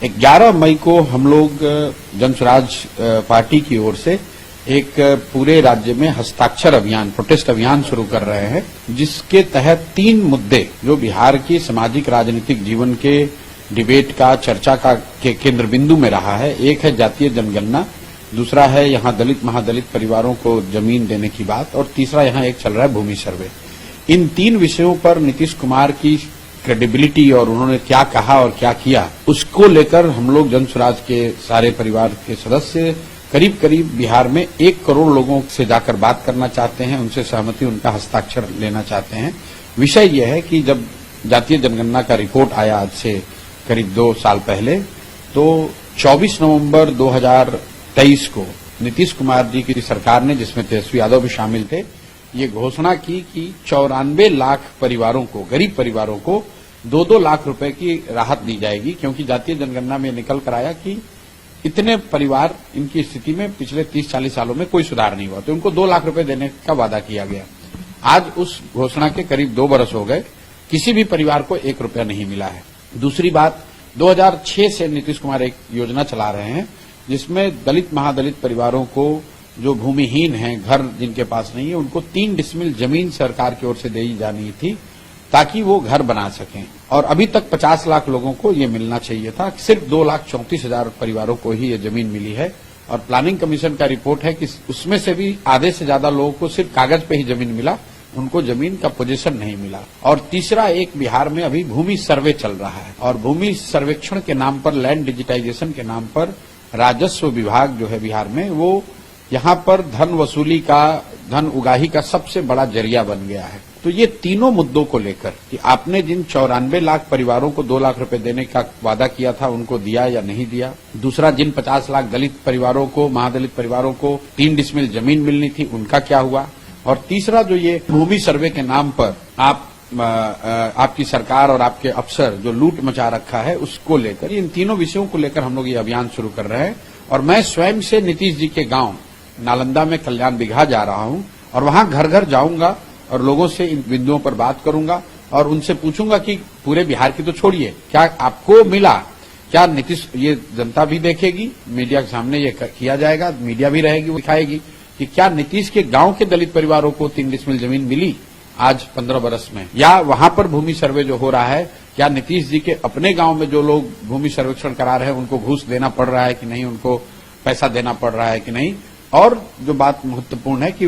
11 मई को हम लोग जनसुराज पार्टी की ओर से एक पूरे राज्य में हस्ताक्षर अभियान, प्रोटेस्ट अभियान शुरू कर रहे हैं, जिसके तहत 3 मुद्दे जो बिहार की सामाजिक राजनीतिक जीवन के डिबेट का, चर्चा का के केंद्र बिंदु में रहा है। एक है जातीय जनगणना, दूसरा है यहाँ दलित महादलित परिवारों को जमीन देने की बात, और तीसरा यहाँ एक चल रहा है भूमि सर्वे। इन 3 विषयों पर नीतीश कुमार की क्रेडिबिलिटी और उन्होंने क्या कहा और क्या किया, उसको लेकर हम लोग जनसुराज के सारे परिवार के सदस्य करीब करीब बिहार में 1 करोड़ लोगों से जाकर बात करना चाहते हैं, उनसे सहमति, उनका हस्ताक्षर लेना चाहते हैं। विषय यह है कि जब जातीय जनगणना का रिपोर्ट आया आज से करीब 2 साल पहले, तो 24 नवंबर 2023 को नीतीश कुमार जी की सरकार ने, जिसमें तेजस्वी यादव भी शामिल थे, ये घोषणा की कि 94 लाख परिवारों को, गरीब परिवारों को 2-2 लाख रुपए की राहत दी जाएगी, क्योंकि जातीय जनगणना में निकल कर आया कि इतने परिवार, इनकी स्थिति में पिछले 30-40 सालों में कोई सुधार नहीं हुआ, तो उनको 2 लाख रुपए देने का वादा किया गया। आज उस घोषणा के करीब 2 बरस हो गए, किसी भी परिवार को 1 रुपया नहीं मिला है। दूसरी बात, 2006 से नीतीश कुमार एक योजना चला रहे हैं, जिसमें दलित महादलित परिवारों को, जो भूमिहीन हैं, घर जिनके पास नहीं है, उनको 3 डिसमिल जमीन सरकार की ओर से दी जानी थी ताकि वो घर बना सकें। और अभी तक 50 लाख लोगों को ये मिलना चाहिए था, सिर्फ 2,34,000 परिवारों को ही ये जमीन मिली है। और प्लानिंग कमीशन का रिपोर्ट है कि उसमें से भी आधे से ज्यादा लोगों को सिर्फ कागज पे ही जमीन मिला, उनको जमीन का पोजीशन नहीं मिला। और तीसरा, एक बिहार में अभी भूमि सर्वे चल रहा है, और भूमि सर्वेक्षण के नाम पर, लैंड डिजिटाइजेशन के नाम पर राजस्व विभाग जो है बिहार में, वो यहाँ पर धन वसूली का, धन उगाही का सबसे बड़ा जरिया बन गया है। तो ये तीनों मुद्दों को लेकर कि आपने जिन 94 लाख परिवारों को 2 लाख रुपए देने का वादा किया था, उनको दिया या नहीं दिया। दूसरा, जिन 50 लाख दलित परिवारों को, महादलित परिवारों को 3 डिसमिल जमीन मिलनी थी, उनका क्या हुआ। और तीसरा, जो ये भूमि सर्वे के नाम पर आपकी सरकार और आपके अफसर जो लूट मचा रखा है, उसको लेकर, इन तीनों विषयों को लेकर हम लोग ये अभियान शुरू कर रहे हैं। और मैं स्वयं से नीतीश जी के गांव नालंदा में कल्याण बिघा जा रहा हूं, और वहां घर घर जाऊंगा और लोगों से इन बिंदुओं पर बात करूंगा और उनसे पूछूंगा कि पूरे बिहार की तो छोड़िए, क्या आपको मिला, क्या नीतीश, ये जनता भी देखेगी, मीडिया के सामने ये किया जाएगा, मीडिया भी रहेगी, वो दिखाएगी कि क्या नीतीश के गांव के दलित परिवारों को 3 डिसमिल जमीन मिली आज 15 बरस में, या वहां पर भूमि सर्वे जो हो रहा है, क्या नीतीश जी के अपने गांव में जो लोग भूमि सर्वेक्षण करा रहे हैं, उनको घूस देना पड़ रहा है कि नहीं, उनको पैसा देना पड़ रहा है कि नहीं। और जो बात महत्वपूर्ण है कि